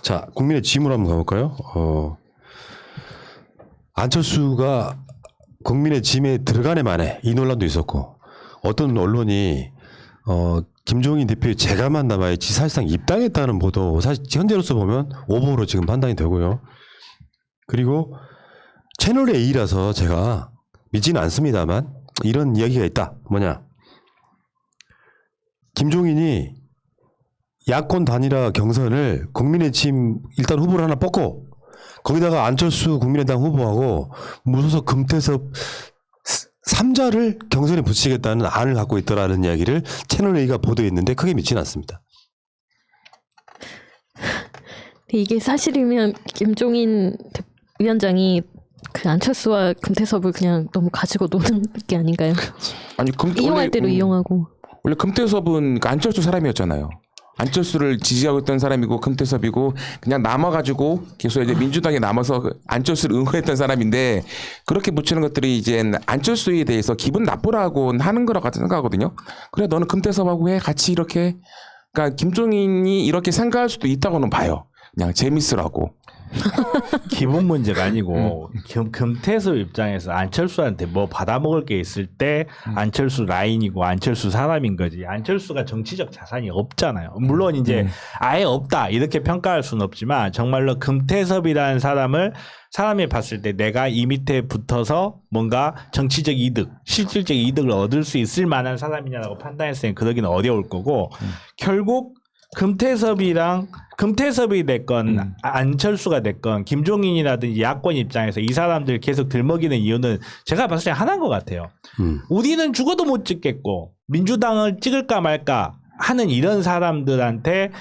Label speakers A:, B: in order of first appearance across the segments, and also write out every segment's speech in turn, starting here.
A: 자, 국민의 짐으로 한번 가볼까요? 안철수가 국민의 짐에 들어가네 마네 이 논란도 있었고, 어떤 언론이 김종인 대표의 재가만 남아있지 사실상 입당했다는 보도, 사실 현재로서 보면 오보로 지금 판단이 되고요. 그리고 채널 A라서 제가 믿지는 않습니다만 이런 이야기가 있다. 뭐냐, 김종인이 야권 단일화 경선을 국민의힘 일단 후보를 하나 뽑고 거기다가 안철수 국민의당 후보하고 무소속 금태섭 3자를 경선에 붙이겠다는 안을 갖고 있더라는 이야기를 채널A가 보도했는데 크게 믿지는 않습니다.
B: 이게 사실이면 김종인 위원장이 그 안철수와 금태섭을 그냥 너무 가지고 노는 게 아닌가요?
C: 아니
B: 이용할 대로 이용하고.
C: 원래 금태섭은 그 안철수 사람이었잖아요. 안철수를 지지하고 있던 사람이고 금태섭이고 그냥 남아가지고 계속 이제 민주당에 남아서 안철수를 응원했던 사람인데, 그렇게 붙이는 것들이 이제 안철수에 대해서 기분 나쁘라고 하는 거라고 생각하거든요. 그래 너는 금태섭하고 해 같이 이렇게. 그러니까 김종인이 이렇게 생각할 수도 있다고는 봐요. 그냥 재밌으라고.
D: 기본 문제가 아니고 금태섭 입장에서 안철수한테 뭐 받아먹을 게 있을 때 안철수 라인이고 안철수 사람인 거지, 안철수가 정치적 자산이 없잖아요. 물론 이제 아예 없다 이렇게 평가할 수는 없지만 정말로 금태섭이라는 사람이 봤을 때 내가 이 밑에 붙어서 뭔가 정치적 이득, 실질적 이득을 얻을 수 있을 만한 사람이냐라고 판단했을 때 그러기는 어려울 거고, 결국 금태섭이 됐건 안철수가 됐건 김종인이라든지 야권 입장에서 이 사람들 계속 들먹이는 이유는 제가 봤을 때 하나인 것 같아요. 우리는 죽어도 못 찍겠고 민주당을 찍을까 말까 하는 이런 사람들한테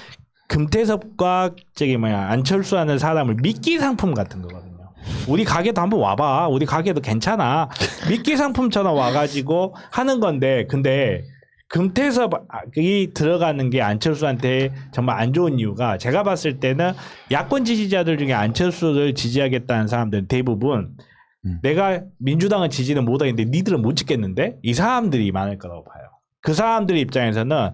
D: 금태섭과 안철수라는 사람을 미끼 상품 같은 거거든요. 우리 가게도 한번 와봐. 우리 가게도 괜찮아. 미끼 상품처럼 와가지고 하는 건데, 근데 금태섭이 들어가는 게 안철수한테 정말 안 좋은 이유가, 제가 봤을 때는 야권 지지자들 중에 안철수를 지지하겠다는 사람들은 대부분 내가 민주당을 지지는 못하겠는데 니들은 못 찍겠는데 이 사람들이 많을 거라고 봐요. 그 사람들 입장에서는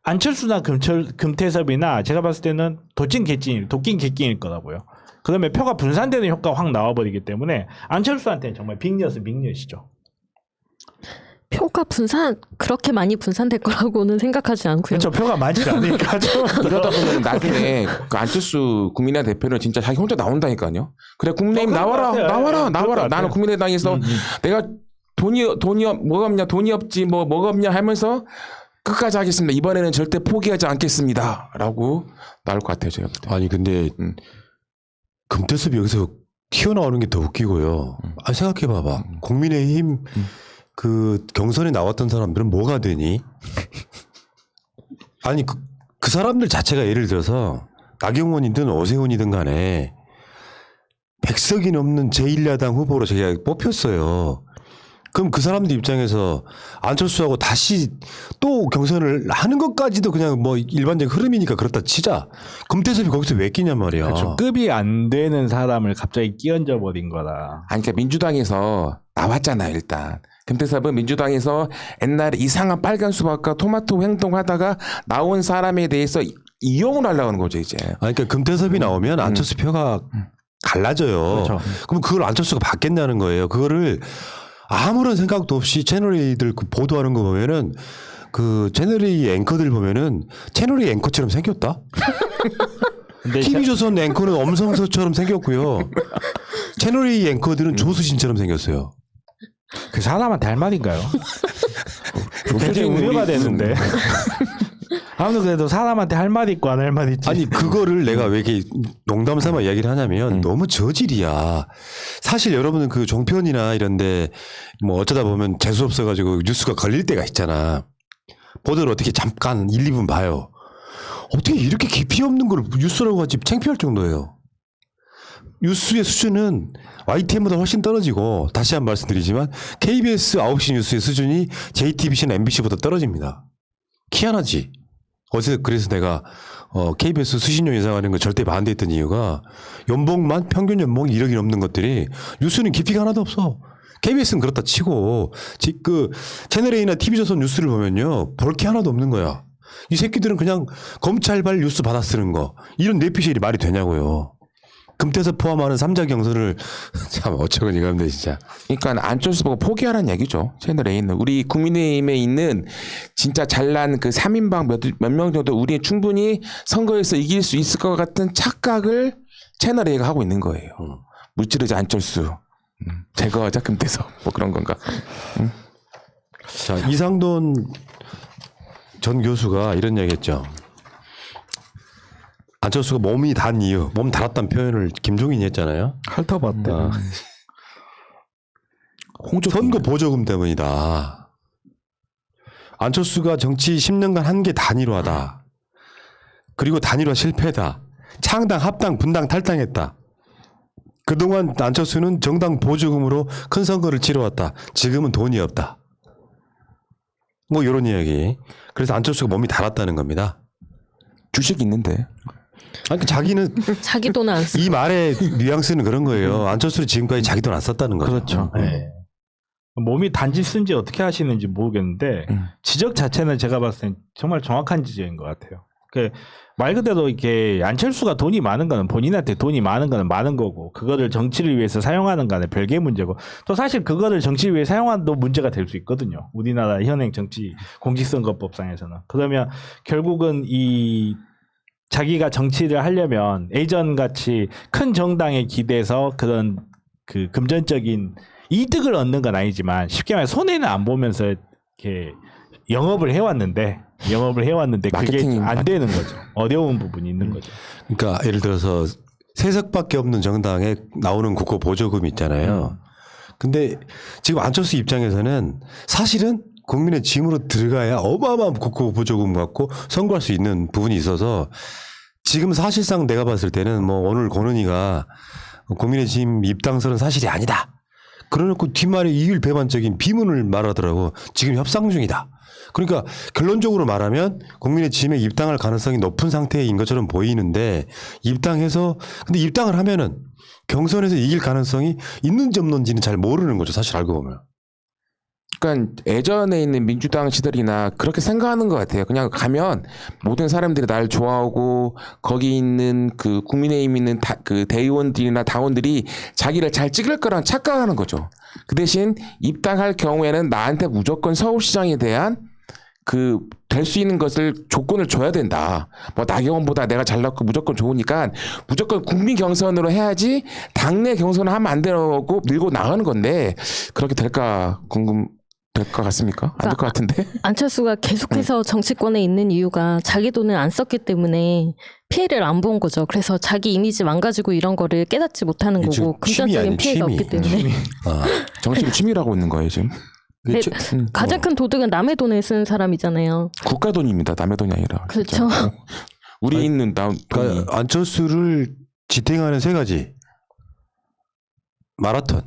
D: 안철수나 금태섭이나 제가 봤을 때는 도찐 개찐일 거라고요. 그러면 표가 분산되는 효과가 확 나와버리기 때문에 안철수한테는 정말 빅뉴스죠.
B: 표가 그렇게 많이 분산될 거라고는 생각하지 않고요.
D: 그렇죠. 표가 많지가 않으니까.
C: 이러다 보면 나중에 그 안철수 국민의당 대표는 진짜 자기 혼자 나온다니까요. 그래 국민의힘 나와라. 나는 국민의당에서 내가 돈이 뭐가 없냐, 돈이 없지 뭐가 없냐 하면서 끝까지 하겠습니다. 이번에는 절대 포기하지 않겠습니다라고 나올 것 같아요, 제가 볼 때.
A: 아니 근데 금태섭이 여기서 튀어나오는 게 더 웃기고요. 아니 생각해봐봐. 국민의힘 그 경선에 나왔던 사람들은 뭐가 되니? 아니 그 사람들 자체가 예를 들어서 나경원이든 오세훈이든 간에 100석이 넘는 제1야당 후보로 제가 뽑혔어요. 그럼 그 사람들 입장에서 안철수하고 다시 또 경선을 하는 것까지도 그냥 뭐 일반적 흐름이니까 그렇다 치자. 금태섭이 거기서 왜 끼냔 말이야.
D: 그렇죠. 급이 안 되는 사람을 갑자기 끼얹어 버린 거라.
C: 아니 그러니까 민주당에서 나왔잖아요, 일단. 금태섭은 민주당에서 옛날에 이상한 빨간 수박과 토마토 행동하다가 나온 사람에 대해서 이용을 하려고 하는 거죠, 이제.
A: 아니 그러니까 금태섭이 나오면 안철수 표가 갈라져요.
D: 그렇죠.
A: 그럼 그걸 안철수가 받겠냐는 거예요. 그거를 아무런 생각도 없이 채널A들 그 보도하는 거 보면은 그 채널A 앵커들 보면은 채널A 앵커처럼 생겼다.
D: 근데
A: TV조선 앵커는 엄성서처럼 생겼고요. 채널A 앵커들은 조수진처럼 생겼어요.
D: 그 사람한테 할 말인가요? 굉장히 우려가 되는데. 아무튼 그래도 사람한테 할 말 있고 안 할 말 있지.
A: 아니 그거를 내가 왜 이렇게 농담 삼아 이야기를 하냐면 너무 저질이야. 사실 여러분은 그 종편이나 이런데 뭐 어쩌다 보면 재수 없어가지고 뉴스가 걸릴 때가 있잖아. 보도를 어떻게 잠깐 1, 2분 봐요. 어떻게 이렇게 깊이 없는 걸 뉴스라고 하지 창피할 정도예요. 뉴스의 수준은 YTN보다 훨씬 떨어지고, 다시 한 번 말씀드리지만 KBS 9시 뉴스의 수준이 JTBC나 MBC보다 떨어집니다. 희한하지. 어제 그래서 내가 KBS 수신료 인상하는 거 절대 반대했던 이유가 연봉만 평균 연봉 1억이 넘는 것들이 뉴스는 깊이가 하나도 없어. KBS는 그렇다 치고 그 채널A나 TV조선 뉴스를 보면요 볼 게 하나도 없는 거야. 이 새끼들은 그냥 검찰발 뉴스 받아 쓰는 거 이런 뇌피셜이 말이 되냐고요. 금태섭 포함하는 3자 경선을 참 어처구니가 없네 진짜.
C: 그러니까 안철수 보고 포기하라는 얘기죠. 채널에 있는 우리 국민의힘에 있는 진짜 잘난 그 3인방 몇 명 정도 우리 충분히 선거에서 이길 수 있을 것 같은 착각을 채널 A가 하고 있는 거예요. 물찌르자 안철수, 제거하자 금태섭 뭐 그런 건가.
A: 자, 이상돈 전 교수가 이런 얘기했죠. 안철수가 몸이 단 이유, 몸 달았다는 표현을 김종인이 했잖아요.
D: 핥아봤대.
C: 홍조
A: 선거 보조금 때문이다. 안철수가 정치 10년간 한 게 단일화다. 그리고 단일화 실패다. 창당, 합당, 분당 탈당했다. 그동안 안철수는 정당 보조금으로 큰 선거를 치러왔다. 지금은 돈이 없다. 뭐 이런 이야기. 그래서 안철수가 몸이 달았다는 겁니다.
C: 주식 있는데.
A: 아니, 자기는
B: 자기 돈을 안 쓰.
A: 이 말의 뉘앙스는 그런 거예요. 안철수는 지금까지 자기 돈 안 썼다는 거죠.
D: 그렇죠. 네. 몸이 단지 쓴지 어떻게 하시는지 모르겠는데 지적 자체는 제가 봤을 땐 정말 정확한 지적인 것 같아요. 말 그대로 이렇게 안철수가 돈이 많은 거는 본인한테 돈이 많은 거는 많은 거고 그거를 정치를 위해서 사용하는 거는 별개의 문제고 또 사실 그거를 정치를 위해 사용하도 문제가 될 수 있거든요. 우리나라 현행 정치 공직선거법상에서는. 그러면 결국은 이 자기가 정치를 하려면 예전 같이 큰 정당에 기대서 그런 그 금전적인 이득을 얻는 건 아니지만 쉽게 말해 손해는 안 보면서 이렇게 영업을 해왔는데 그게
C: 마케팅.
D: 안 되는 거죠. 어려운 부분이 있는 거죠.
A: 그러니까 예를 들어서 세석밖에 없는 정당에 나오는 국고 보조금 있잖아요. 근데 지금 안철수 입장에서는 사실은 국민의 짐으로 들어가야 어마어마한 국고 보조금 갖고 선거할 수 있는 부분이 있어서 지금 사실상 내가 봤을 때는 뭐 오늘 권은희가 국민의 짐 입당설은 사실이 아니다. 그러놓고 뒷말에 이율배반적인 비문을 말하더라고. 지금 협상 중이다. 그러니까 결론적으로 말하면 국민의 짐에 입당할 가능성이 높은 상태인 것처럼 보이는데 입당해서 근데 입당을 하면은 경선에서 이길 가능성이 있는지 없는지는 잘 모르는 거죠. 사실 알고 보면.
C: 그러니까 예전에 있는 민주당 시절이나 그렇게 생각하는 것 같아요. 그냥 가면 모든 사람들이 날 좋아하고 거기 있는 그 국민의힘 있는 그 대의원들이나 당원들이 자기를 잘 찍을 거란 착각하는 거죠. 그 대신 입당할 경우에는 나한테 무조건 서울시장에 대한 그 될 수 있는 것을 조건을 줘야 된다. 뭐 나경원보다 내가 잘났고 무조건 좋으니까 무조건 국민 경선으로 해야지 당내 경선을 하면 안 되고 밀고 나가는 건데 그렇게 될까 될 것 같습니까? 안 될 것 같은데.
B: 안철수가 계속해서 정치권에 있는 이유가 자기 돈을 안 썼기 때문에 피해를 안 본 거죠. 그래서 자기 이미지 망가지고 이런 거를 깨닫지 못하는
A: 이게
B: 거고
A: 취미
B: 금전적인
A: 아니에요,
B: 피해가
A: 취미.
B: 없기 때문에
C: 정치를 취미라고 있는 거예요 지금.
B: 네, 가장 큰 도둑은 남의 돈을 쓰는 사람이잖아요.
C: 국가 돈입니다. 남의 돈이 아니라.
B: 그렇죠.
C: 진짜. 우리 있는 돈이.
A: 그러니까 안철수를 지탱하는 세 가지. 마라톤.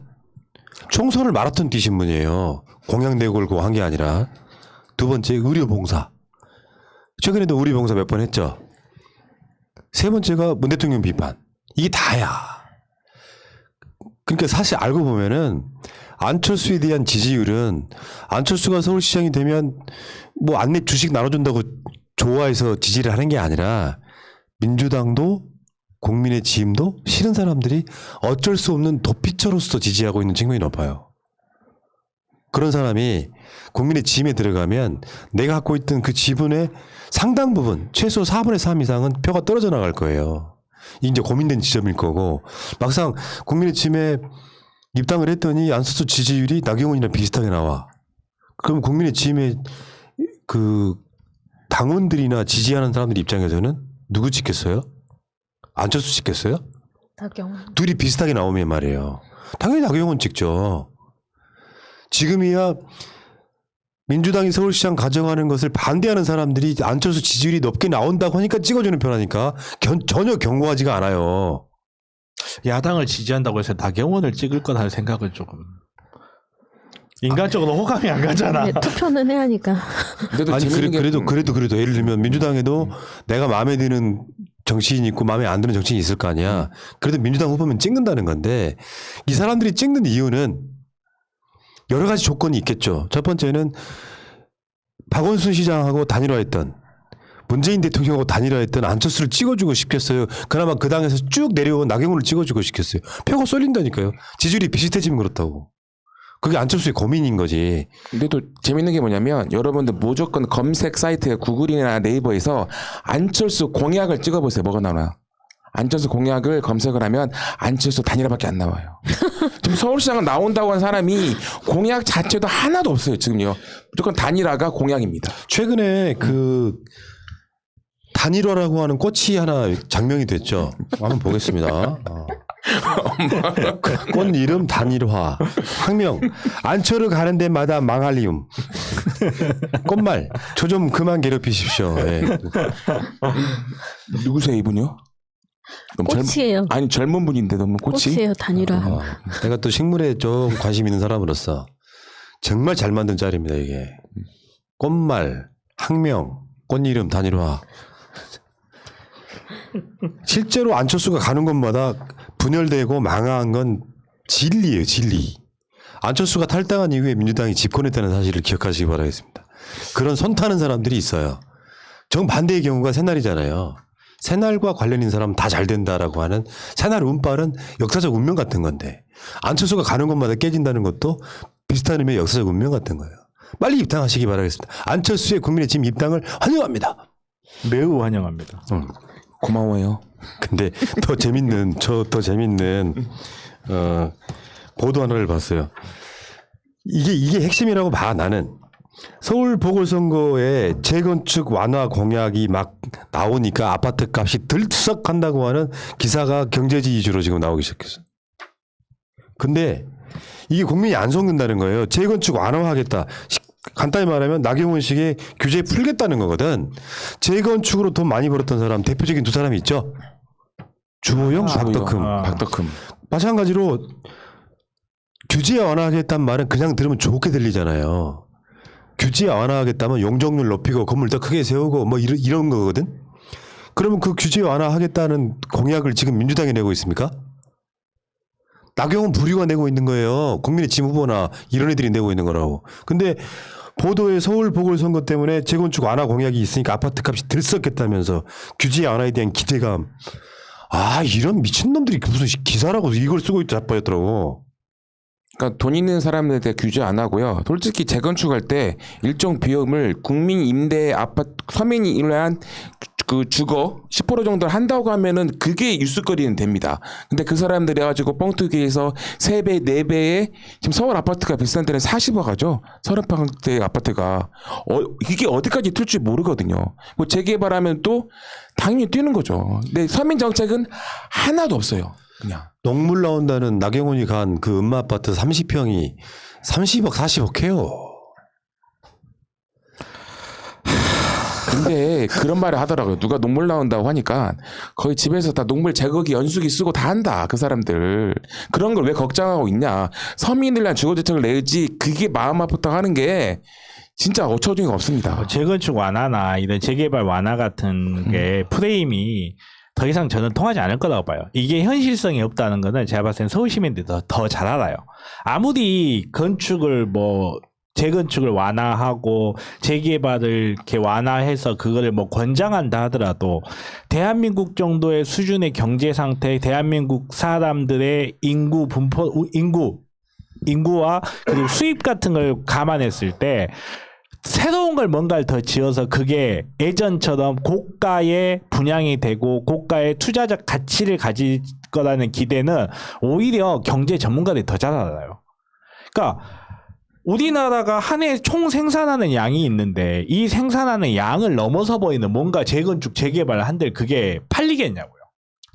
A: 총선을 마라톤 뛰신 분이에요. 공약 내걸고 한 게 아니라. 두 번째 의료봉사. 최근에도 의료봉사 몇 번 했죠. 세 번째가 문 대통령 비판. 이게 다야. 그러니까 사실 알고 보면은 안철수에 대한 지지율은 안철수가 서울시장이 되면 뭐 안내 주식 나눠준다고 좋아해서 지지를 하는 게 아니라 민주당도 국민의 지임도 싫은 사람들이 어쩔 수 없는 도피처로서 지지하고 있는 측면이 높아요. 그런 사람이 국민의 지임에 들어가면 내가 갖고 있던 그 지분의 상당 부분 최소 4분의 3 이상은 표가 떨어져 나갈 거예요. 이게 이제 고민된 지점일 거고 막상 국민의 지임에 입당을 했더니 안철수 지지율이 나경원이랑 비슷하게 나와. 그럼 국민의 지임에 그 당원들이나 지지하는 사람들 입장에서는 누구 찍겠어요? 안철수 찍겠어요?
B: 나경원.
A: 둘이 비슷하게 나오면 말이에요. 당연히 나경원 찍죠. 지금이야 민주당이 서울시장 가져가는 것을 반대하는 사람들이 안철수 지지율이 높게 나온다고 하니까 찍어주는 편하니까 전혀 경고하지가 않아요.
D: 야당을 지지한다고 해서 나경원을 찍을 거라는 생각은 조금 인간적으로 호감이 안 가잖아.
B: 네, 투표는 해야 하니까.
A: 아니 그래도 예를 들면 민주당에도 내가 마음에 드는 정치인이 있고 마음에 안 드는 정치인이 있을 거 아니야. 그래도 민주당 후보면 찍는다는 건데 이 사람들이 찍는 이유는 여러 가지 조건이 있겠죠. 첫 번째는 박원순 시장하고 단일화했던 문재인 대통령하고 단일화했던 안철수를 찍어주고 싶겠어요. 그나마 그 당에서 쭉 내려온 나경원을 찍어주고 싶겠어요. 표가 쏠린다니까요. 지지율이 비슷해지면 그렇다고. 그게 안철수의 고민인 거지.
C: 근데 또 재밌는 게 뭐냐면 여러분들 무조건 검색 사이트 구글이나 네이버에서 안철수 공약을 찍어보세요. 뭐가 나오나. 안철수 공약을 검색을 하면 안철수 단일화밖에 안 나와요. 지금 서울시장은 나온다고 한 사람이 공약 자체도 하나도 없어요. 지금요. 무조건 단일화가 공약입니다.
A: 최근에 그 단일화라고 하는 꽃이 하나 장명이 됐죠. 한번 보겠습니다. 꽃 이름 단일화. 학명 안철을 가는 데마다 망할리움. 꽃말 저 좀 그만 괴롭히십시오. 예.
C: 누구세요 이분이요? 너무
B: 꽃이에요.
C: 아니 젊은 분인데 너무 꽃이.
B: 꽃이에요 단일화.
A: 내가 또 식물에 좀 관심 있는 사람으로서 정말 잘 만든 짤입니다 이게. 꽃말, 학명, 꽃 이름 단일화. 실제로 안철수가 가는 곳마다 분열되고 망한 건 진리예요, 진리. 안철수가 탈당한 이후에 민주당이 집권했다는 사실을 기억하시기 바라겠습니다. 그런 손 타는 사람들이 있어요. 정반대의 경우가 새날이잖아요. 새날과 관련 있는 사람은 다 잘 된다라고 하는 새날 운빨은 역사적 운명 같은 건데 안철수가 가는 곳마다 깨진다는 것도 비슷한 의미의 역사적 운명 같은 거예요. 빨리 입당하시기 바라겠습니다. 안철수의 국민의힘 입당을 환영합니다.
D: 매우 환영합니다.
C: 고마워요.
A: 근데 더 재밌는 보도 하나를 봤어요. 이게 핵심이라고 봐 나는. 서울 보궐선거에 재건축 완화 공약이 막 나오니까 아파트 값이 들썩한다고 하는 기사가 경제지 위주로 지금 나오기 시작했어. 근데 이게 국민이 안 속는다는 거예요. 재건축 완화하겠다. 간단히 말하면 나경원식의 규제 풀겠다는 거거든. 재건축으로 돈 많이 벌었던 사람 대표적인 두 사람이 있죠. 주호영, 박덕흠.
C: 박덕흠.
A: 마찬가지로 규제 완화하겠다는 말은 그냥 들으면 좋게 들리잖아요. 규제 완화하겠다면 용적률 높이고 건물 더 크게 세우고 뭐 이런 거거든. 그러면 그 규제 완화하겠다는 공약을 지금 민주당이 내고 있습니까? 나경원 부류가 내고 있는 거예요. 국민의힘 후보나 이런 애들이 내고 있는 거라고. 근데 보도에 서울 보궐선거 때문에 재건축 완화 공약이 있으니까 아파트 값이 들썩했다면서 규제 완화에 대한 기대감. 아 이런 미친놈들이 무슨 기사라고 이걸 쓰고 있다 자빠졌더라고.
C: 그러니까 돈 있는 사람들한테 규제 안 하고요. 솔직히 재건축할 때 일정 비용을 국민 임대 아파트 서민이 일한 그 주거 10% 정도를 한다고 하면은 그게 뉴스거리는 됩니다. 근데 그 사람들이 해가지고 뻥튀기해서 3배, 4배에 지금 서울 아파트가 비싼 데는 40억 하죠. 30평대 아파트가. 이게 어디까지 튈지 모르거든요. 뭐 재개발하면 또 당연히 뛰는 거죠. 근데 서민 정책은 하나도 없어요. 그냥.
A: 농물 나온다는 나경원이 간 그 음마 아파트 30평이 30억, 40억 해요.
C: 근데 그런 말을 하더라고요. 누가 농물 나온다고 하니까 거의 집에서 다 농물 제거기 연수기 쓰고 다 한다. 그 사람들. 그런 걸 왜 걱정하고 있냐. 서민을 위한 주거대책을 내야지 그게 마음 아프다 하는 게 진짜 어처구니가 없습니다.
D: 재건축 완화나 이런 재개발 완화 같은 게 프레임이 더 이상 저는 통하지 않을 거라고 봐요. 이게 현실성이 없다는 거는 제가 봤을 땐 서울 시민들이 더 잘 알아요. 아무리 건축을 재건축을 완화하고 재개발을 이렇게 완화해서 그거를 권장한다 하더라도 대한민국 정도의 수준의 경제 상태, 대한민국 사람들의 인구와 그리고 수입 같은 걸 감안했을 때 새로운 걸 뭔가를 더 지어서 그게 예전처럼 고가의 분양이 되고 고가의 투자적 가치를 가질 거라는 기대는 오히려 경제 전문가들이 더 잘 알아요. 그러니까 우리나라가 한 해 총 생산하는 양이 있는데 이 생산하는 양을 넘어서 보이는 뭔가 재건축, 재개발을 한들 그게 팔리겠냐고요.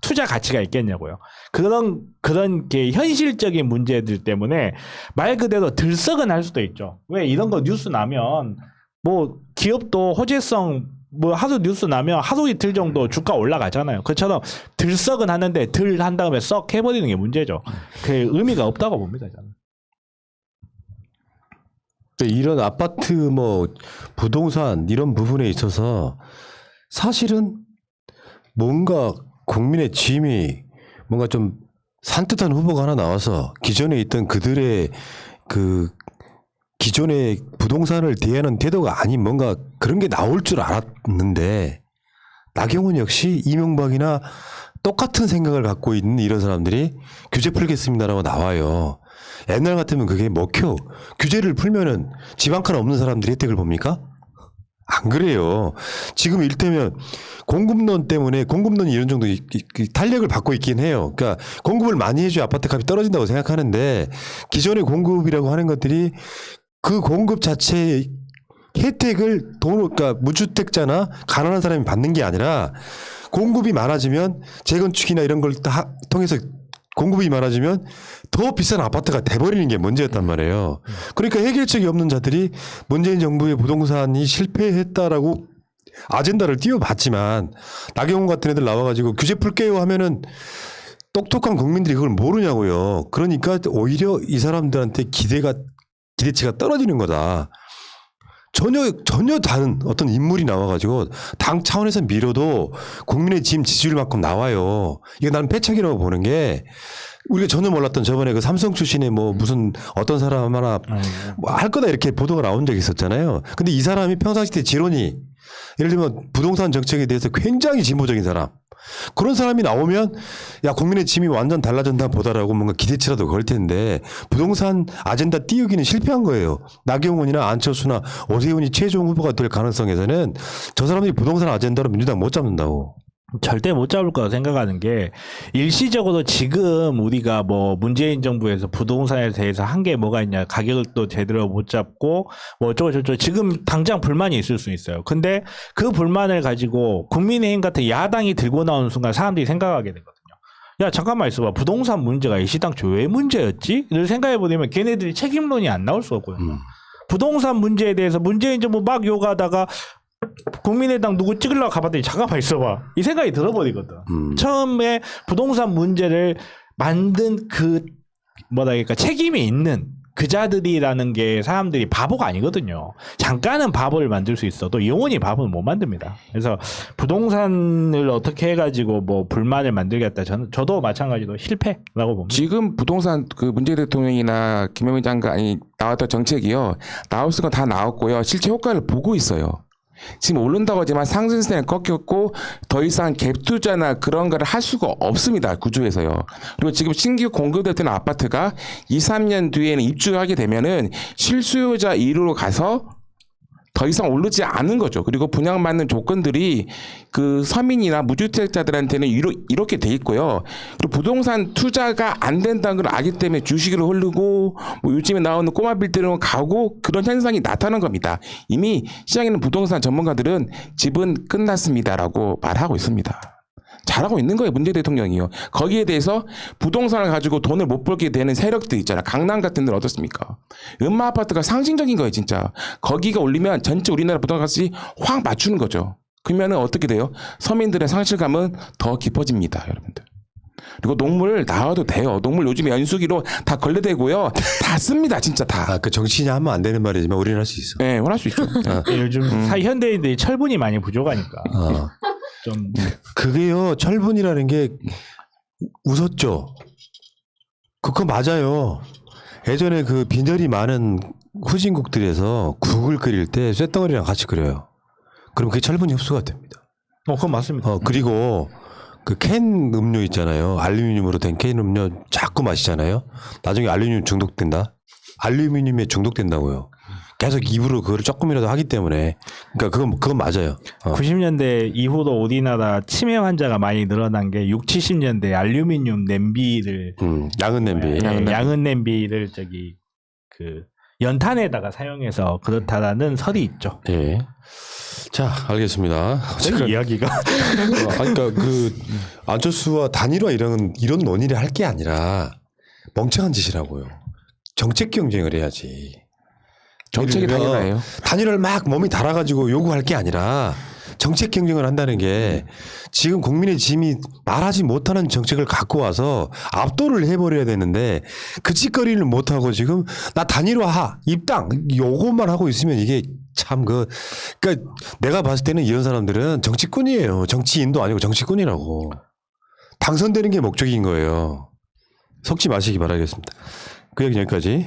D: 투자 가치가 있겠냐고요. 그런 게 현실적인 문제들 때문에 말 그대로 들썩은 할 수도 있죠. 왜 이런 거 뉴스 나면 기업도 호재성 하루 뉴스 나면 하루 이틀 정도 주가 올라가잖아요. 그처럼 들썩은 하는데 들 한 다음에 썩 해버리는 게 문제죠. 그 의미가 없다고 봅니다. 저는.
A: 이런 아파트 부동산 이런 부분에 있어서 사실은 뭔가 국민의 짐이 뭔가 좀 산뜻한 후보가 하나 나와서 기존에 있던 그들의 그 기존의 부동산을 대하는 태도가 아닌 뭔가 그런 게 나올 줄 알았는데 나경원 역시 이명박이나 똑같은 생각을 갖고 있는 이런 사람들이 규제 풀겠습니다라고 나와요. 옛날 같으면 그게 먹혀. 규제를 풀면은 집 한 칸 없는 사람들이 혜택을 봅니까? 안 그래요. 지금 일테면 공급론 때문에 공급론이 이런 정도 탄력을 받고 있긴 해요. 그러니까 공급을 많이 해줘야 아파트 값이 떨어진다고 생각하는데 기존의 공급이라고 하는 것들이 그 공급 자체의 혜택을 그러니까 무주택자나 가난한 사람이 받는 게 아니라 공급이 많아지면 재건축이나 이런 걸 통해서 공급이 많아지면 더 비싼 아파트가 돼버리는 게 문제였단 말이에요. 그러니까 해결책이 없는 자들이 문재인 정부의 부동산이 실패했다라고 아젠다를 띄워봤지만 나경원 같은 애들 나와가지고 규제 풀게요 하면은 똑똑한 국민들이 그걸 모르냐고요. 그러니까 오히려 이 사람들한테 기대치가 떨어지는 거다. 전혀 다른 어떤 인물이 나와가지고 당 차원에서 밀어도 국민의힘 지지율만큼 나와요. 이게 나는 패착이라고 보는 게 우리가 전혀 몰랐던 저번에 그 삼성 출신의 뭐 무슨 어떤 사람 하나 뭐 할 거다 이렇게 보도가 나온 적이 있었잖아요. 근데 이 사람이 평상시 때 지론이 예를 들면 부동산 정책에 대해서 굉장히 진보적인 사람. 그런 사람이 나오면 야 국민의 짐이 완전 달라진다 보다라고 뭔가 기대치라도 걸 텐데 부동산 아젠다 띄우기는 실패한 거예요. 나경원이나 안철수나 오세훈이 최종 후보가 될 가능성에서는 저 사람들이 부동산 아젠다로 민주당 못 잡는다고.
D: 절대 못 잡을 거라 생각하는 게 일시적으로 지금 우리가 뭐 문재인 정부에서 부동산에 대해서 한 게 뭐가 있냐 가격을 또 제대로 못 잡고 뭐 어쩌고 저쩌고 지금 당장 불만이 있을 수 있어요. 근데 그 불만을 가지고 국민의힘 같은 야당이 들고 나오는 순간 사람들이 생각하게 되거든요. 야 잠깐만 있어봐. 부동산 문제가 일시당초 왜 문제였지? 를 생각해보면 걔네들이 책임론이 안 나올 수 없거든요. 부동산 문제에 대해서 문재인 정부 막 욕하다가 국민의당 누구 찍으려고 가봤더니 잠깐만 있어봐. 이 생각이 들어버리거든. 처음에 부동산 문제를 만든 그 뭐랄까 책임이 있는 그자들이라는 게 사람들이 바보가 아니거든요. 잠깐은 바보를 만들 수 있어도 영원히 바보는 못 만듭니다. 그래서 부동산을 어떻게 해가지고 뭐 불만을 만들겠다. 저도 마찬가지로 실패라고 봅니다.
C: 지금 부동산 그 문재인 대통령이나 김영민 장관이 나왔던 정책이요. 나올 건 다 나왔고요. 실제 효과를 보고 있어요. 지금 오른다고 하지만 상승세는 꺾였고 더 이상 갭 투자나 그런 거를 할 수가 없습니다. 구조에서요. 그리고 지금 신규 공급됐던 아파트가 2, 3년 뒤에는 입주하게 되면은 실수요자 1호로 가서 더 이상 오르지 않은 거죠. 그리고 분양받는 조건들이 그 서민이나 무주택자들한테는 이렇게 돼 있고요. 그리고 부동산 투자가 안 된다는 걸 알기 때문에 주식으로 흐르고 뭐 요즘에 나오는 꼬마 빌드로 가고 그런 현상이 나타나는 겁니다. 이미 시장에 있는 부동산 전문가들은 집은 끝났습니다라고 말하고 있습니다. 잘하고 있는 거예요. 문재인 대통령이요. 거기에 대해서 부동산을 가지고 돈을 못 벌게 되는 세력들 있잖아. 강남 같은 데는 어떻습니까? 음마 아파트가 상징적인 거예요. 진짜. 거기가 올리면 전체 우리나라 부동산 값이 확 맞추는 거죠. 그러면 어떻게 돼요? 서민들의 상실감은 더 깊어집니다. 여러분들. 그리고 농물 나와도 돼요. 농물 요즘에 연수기로 다 걸레대고요. 다 씁니다. 진짜 다.
A: 아, 그 정치인이 하면 안 되는 말이지만 우리는 할 수 있어.
C: 네, 할 수 있죠.
D: 요즘 현대인들이 철분이 많이 부족하니까 좀
A: 그게요 철분이라는 게 웃었죠. 그거 맞아요. 예전에 그 빈혈이 많은 후진국들에서 국을 끓일 때 쇳덩어리랑 같이 끓여요. 그럼 그게 철분이 흡수가 됩니다.
D: 그건 맞습니다.
A: 그리고 그 캔 음료 있잖아요. 알루미늄으로 된 캔 음료 자꾸 마시잖아요. 나중에 알루미늄 중독된다. 알루미늄에 중독된다고요. 계속 입으로 그거를 조금이라도 하기 때문에. 그러니까 그건 맞아요.
D: 90년대 이후로 우리나라 치매 환자가 많이 늘어난 게 6, 70년대 알루미늄 냄비를
A: 양은 냄비.
D: 양은 냄비를 그 연탄에다가 사용해서 그렇다라는 설이 있죠.
A: 예. 자, 알겠습니다.
D: 그 이야기가
A: 그러니까 그 안철수와 단일화 이런 논의를 할 게 아니라 멍청한 짓이라고요. 정책 경쟁을 해야지.
C: 정책이 단일화예요.
A: 단일화를 막 몸이 달아가지고 요구할 게 아니라 정책 경쟁을 한다는 게 지금 국민의 짐이 말하지 못하는 정책을 갖고 와서 압도를 해버려야 되는데 그 짓거리를 못하고 지금 나 단일화 입당 요것만 하고 있으면 이게 참 그러니까 내가 봤을 때는 이런 사람들은 정치꾼이에요. 정치인도 아니고 정치꾼이라고. 당선되는 게 목적인 거예요. 속지 마시기 바라겠습니다. 그 얘기 여기까지.